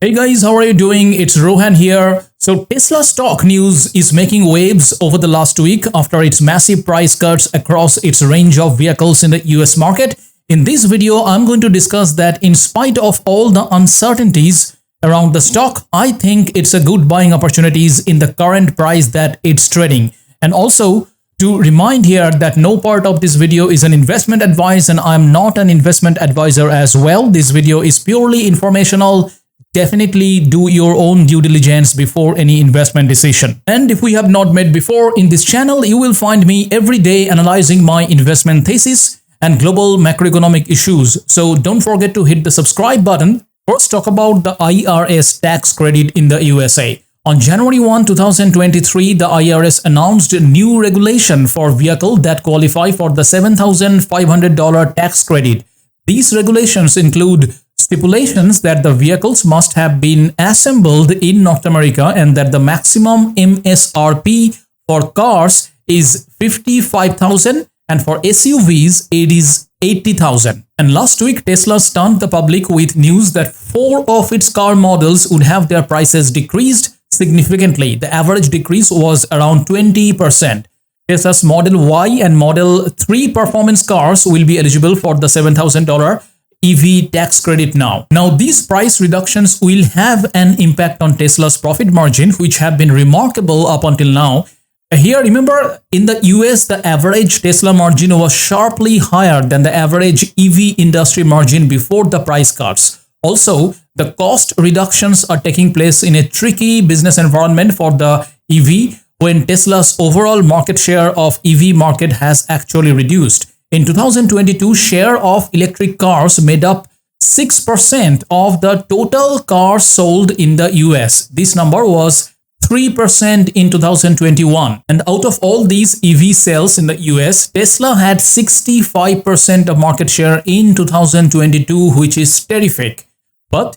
Hey guys, how are you doing? It's Rohan here. So Tesla stock news is making waves over the last week after its massive price cuts across its range of vehicles in the US market. In this video, I'm going to discuss that in spite of all the uncertainties around the stock, I think it's a good buying opportunities in the current price that it's trading. And also to remind here that no part of this video is an investment advice and I'm not an investment advisor as well. This video is purely informational. Definitely do your own due diligence before any investment decision. And if we have not met before in this channel, you will find me every day analyzing my investment thesis and global macroeconomic issues. So don't forget to hit the subscribe button. First, talk about the IRS tax credit in the USA. On January 1, 2023, the IRS announced a new regulation for vehicles that qualify for the $7,500 tax credit. These regulations include stipulations that the vehicles must have been assembled in North America and that the maximum MSRP for cars is $55,000 and for SUVs it is $80,000. And last week Tesla stunned the public with news that 4 of its car models would have their prices decreased significantly. The average decrease was around 20%. Tesla's Model Y and Model 3 performance cars will be eligible for the $7,000 EV tax credit now. Now, these price reductions will have an impact on Tesla's profit margin, which have been remarkable up until now. Here, remember, in the US, the average Tesla margin was sharply higher than the average EV industry margin before the price cuts. Also, the cost reductions are taking place in a tricky business environment for the EV when Tesla's overall market share of EV market has actually reduced. In 2022, share of electric cars made up 6% of the total cars sold in the US. This number was 3% in 2021. And out of all these EV sales in the US, Tesla had 65% of market share in 2022, which is terrific. But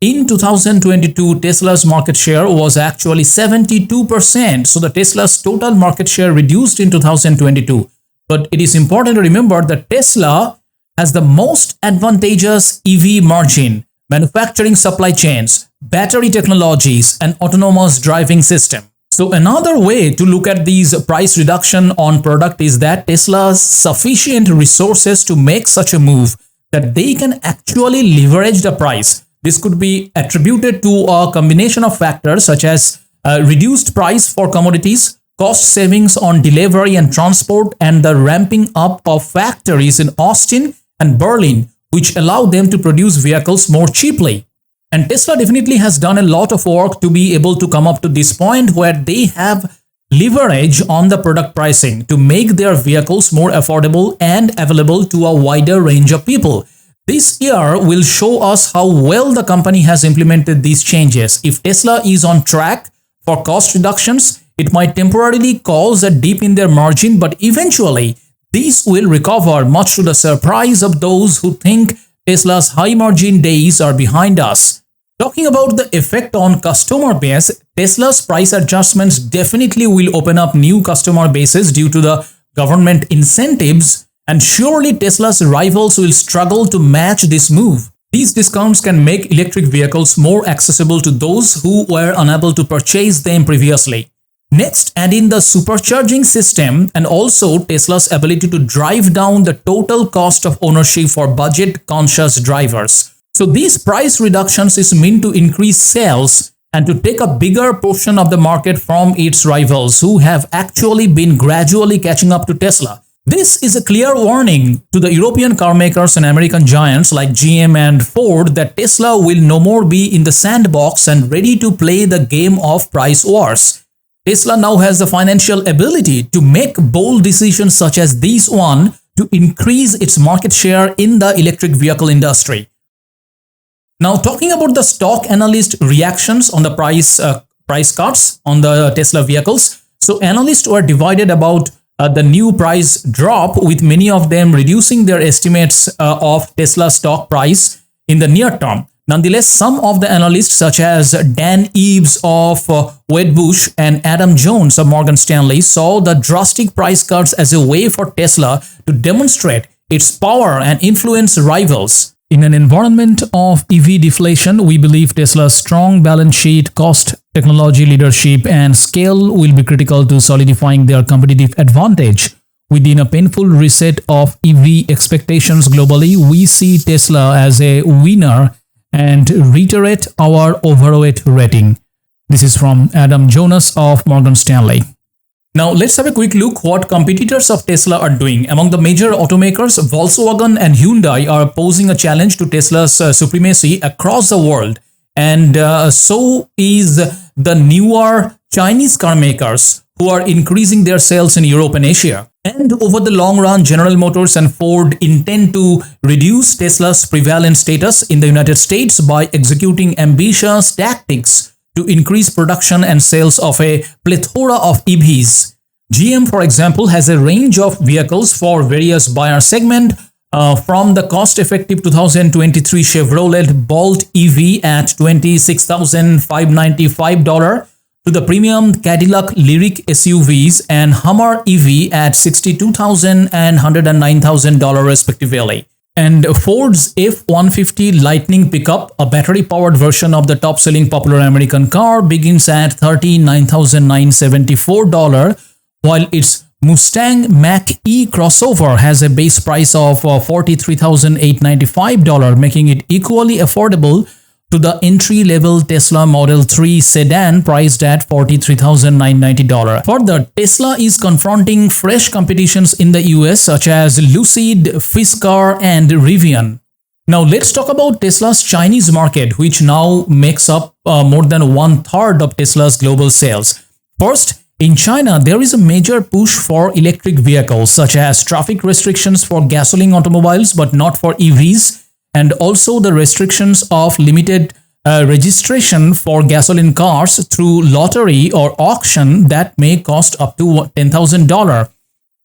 in 2022, Tesla's market share was actually 72%. So the Tesla's total market share reduced in 2022. But it is important to remember that Tesla has the most advantageous EV margin, manufacturing supply chains, battery technologies, and autonomous driving system. So another way to look at these price reduction on product is that Tesla has sufficient resources to make such a move that they can actually leverage the price. This could be attributed to a combination of factors such as reduced price for commodities, cost savings on delivery and transport, and the ramping up of factories in Austin and Berlin, which allow them to produce vehicles more cheaply. And Tesla definitely has done a lot of work to be able to come up to this point where they have leverage on the product pricing to make their vehicles more affordable and available to a wider range of people. This year will show us how well the company has implemented these changes. If Tesla is on track for cost reductions, it might temporarily cause a dip in their margin, but eventually these will recover, much to the surprise of those who think Tesla's high margin days are behind us. Talking about the effect on customer base, Tesla's price adjustments definitely will open up new customer bases due to the government incentives, and surely Tesla's rivals will struggle to match this move. These discounts can make electric vehicles more accessible to those who were unable to purchase them previously. Next, add in the supercharging system and also Tesla's ability to drive down the total cost of ownership for budget-conscious drivers. So these price reductions is meant to increase sales and to take a bigger portion of the market from its rivals who have actually been gradually catching up to Tesla. This is a clear warning to the European car makers and American giants like GM and Ford that Tesla will no more be in the sandbox and ready to play the game of price wars. Tesla now has the financial ability to make bold decisions such as this one to increase its market share in the electric vehicle industry. Now, talking about the stock analyst reactions on the price cuts on the Tesla vehicles. So analysts were divided about the new price drop, with many of them reducing their estimates of Tesla stock price in the near term. Nonetheless, some of the analysts such as Dan Eves of Wedbush and Adam Jones of Morgan Stanley saw the drastic price cuts as a way for Tesla to demonstrate its power and influence rivals. In an environment of EV deflation, we believe Tesla's strong balance sheet, cost, technology leadership, and scale will be critical to solidifying their competitive advantage. Within a painful reset of EV expectations globally, we see Tesla as a winner and reiterate our overweight rating. This is from Adam Jonas of Morgan Stanley. Now let's have a quick look what competitors of Tesla are doing. Among the major automakers, Volkswagen and Hyundai are posing a challenge to Tesla's supremacy across the world. And so is the newer Chinese car makers who are increasing their sales in Europe and Asia. And over the long run, General Motors and Ford intend to reduce Tesla's prevalent status in the United States by executing ambitious tactics to increase production and sales of a plethora of EVs. GM, for example, has a range of vehicles for various buyer segments, from the cost-effective 2023 Chevrolet Bolt EV at $26,595 to the premium Cadillac Lyriq SUVs and Hummer EV at $62,000 and $109,000 respectively. And Ford's F-150 Lightning pickup, a battery-powered version of the top-selling popular American car, begins at $39,974, while its Mustang Mach-E crossover has a base price of $43,895, making it equally affordable to the entry-level Tesla Model 3 sedan priced at $43,990. Further, Tesla is confronting fresh competitions in the US such as Lucid, Fisker, and Rivian. Now let's talk about Tesla's Chinese market, which now makes up more than one-third of Tesla's global sales. First, in China, there is a major push for electric vehicles, such as traffic restrictions for gasoline automobiles but not for EVs, and also the restrictions of limited registration for gasoline cars through lottery or auction that may cost up to $10,000.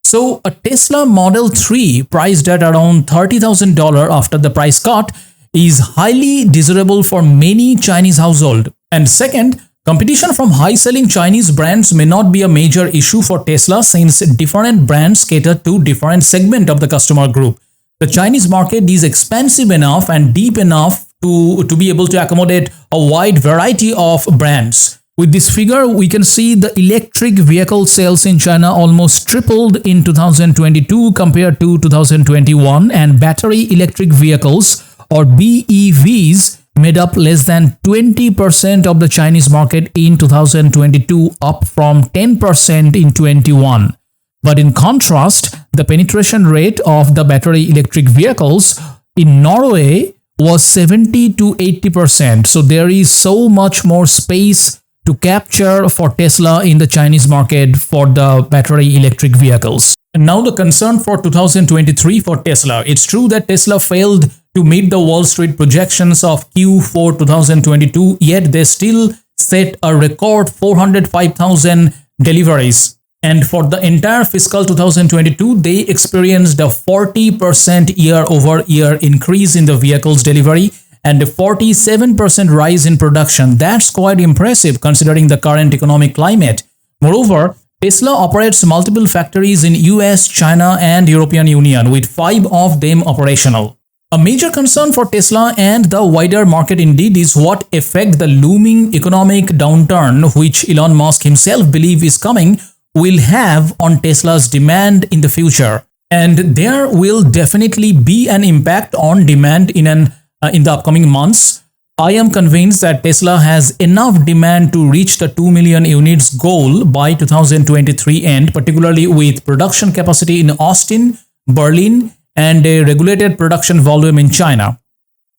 So a Tesla Model 3 priced at around $30,000 after the price cut is highly desirable for many Chinese households. And second, competition from high-selling Chinese brands may not be a major issue for Tesla since different brands cater to different segments of the customer group. The Chinese market is expansive enough and deep enough to be able to accommodate a wide variety of brands. With this figure, we can see the electric vehicle sales in China almost tripled in 2022 compared to 2021, and battery electric vehicles or BEVs made up less than 20% of the Chinese market in 2022, up from 10% in 2021. But in contrast, the penetration rate of the battery electric vehicles in Norway was 70 to 80%. So there is so much more space to capture for Tesla in the Chinese market for the battery electric vehicles. And now the concern for 2023 for Tesla. It's true that Tesla failed to meet the Wall Street projections of Q4 2022, yet they still set a record 405,000 deliveries. And for the entire fiscal 2022, they experienced a 40% year-over-year increase in the vehicles delivery and a 47% rise in production. That's quite impressive considering the current economic climate. Moreover, Tesla operates multiple factories in US, China, and European Union, with 5 of them operational. A major concern for Tesla and the wider market indeed is what effect the looming economic downturn, which Elon Musk himself believes is coming, will have on Tesla's demand in the future. And there will definitely be an impact on demand in the upcoming months. I am convinced that Tesla has enough demand to reach the 2 million units goal by 2023 end, particularly with production capacity in Austin, Berlin, and a regulated production volume in China.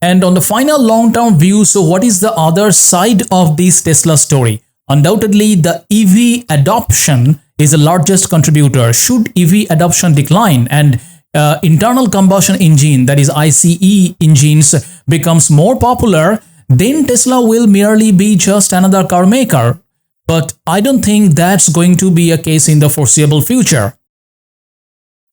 And on the final long-term view, so what is the other side of this Tesla story? Undoubtedly, the EV adoption is the largest contributor. Should EV adoption decline and internal combustion engine, that is ICE engines, becomes more popular, then Tesla will merely be just another car maker. But I don't think that's going to be a case in the foreseeable future.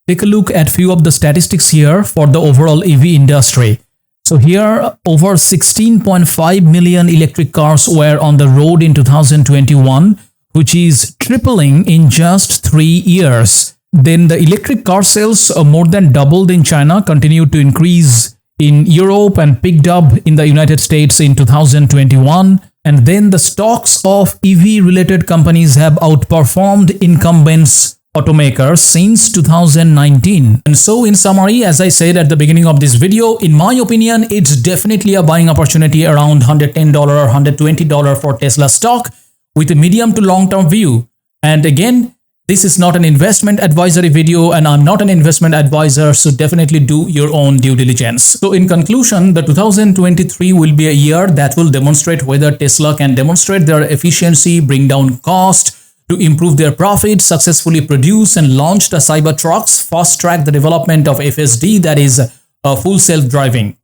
Take a look at few of the statistics here for the overall EV industry. So here, over 16.5 million electric cars were on the road in 2021, which is tripling in just 3 years. Then the electric car sales more than doubled in China, continued to increase in Europe and picked up in the United States in 2021. And then the stocks of EV related companies have outperformed incumbents automakers since 2019. And so in summary, as I said at the beginning of this video, in my opinion, it's definitely a buying opportunity around $110 or $120 for Tesla stock with a medium to long-term view. And again, this is not an investment advisory video and I'm not an investment advisor, so definitely do your own due diligence. So in conclusion, the 2023 will be a year that will demonstrate whether Tesla can demonstrate their efficiency, bring down cost, to improve their profits, successfully produce and launch the Cybertrucks, fast-track the development of FSD, that is full self-driving.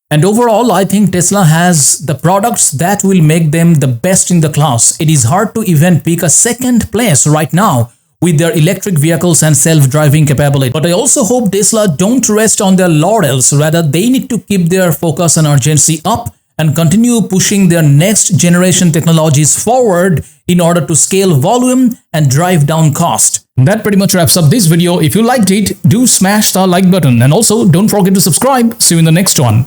And overall, I think Tesla has the products that will make them the best in the class. It is hard to even pick a second place right now with their electric vehicles and self-driving capability. But I also hope Tesla don't rest on their laurels. Rather, they need to keep their focus and urgency up and continue pushing their next generation technologies forward in order to scale volume and drive down cost. That pretty much wraps up this video. If you liked it, do smash the like button and also don't forget to subscribe. See you in the next one.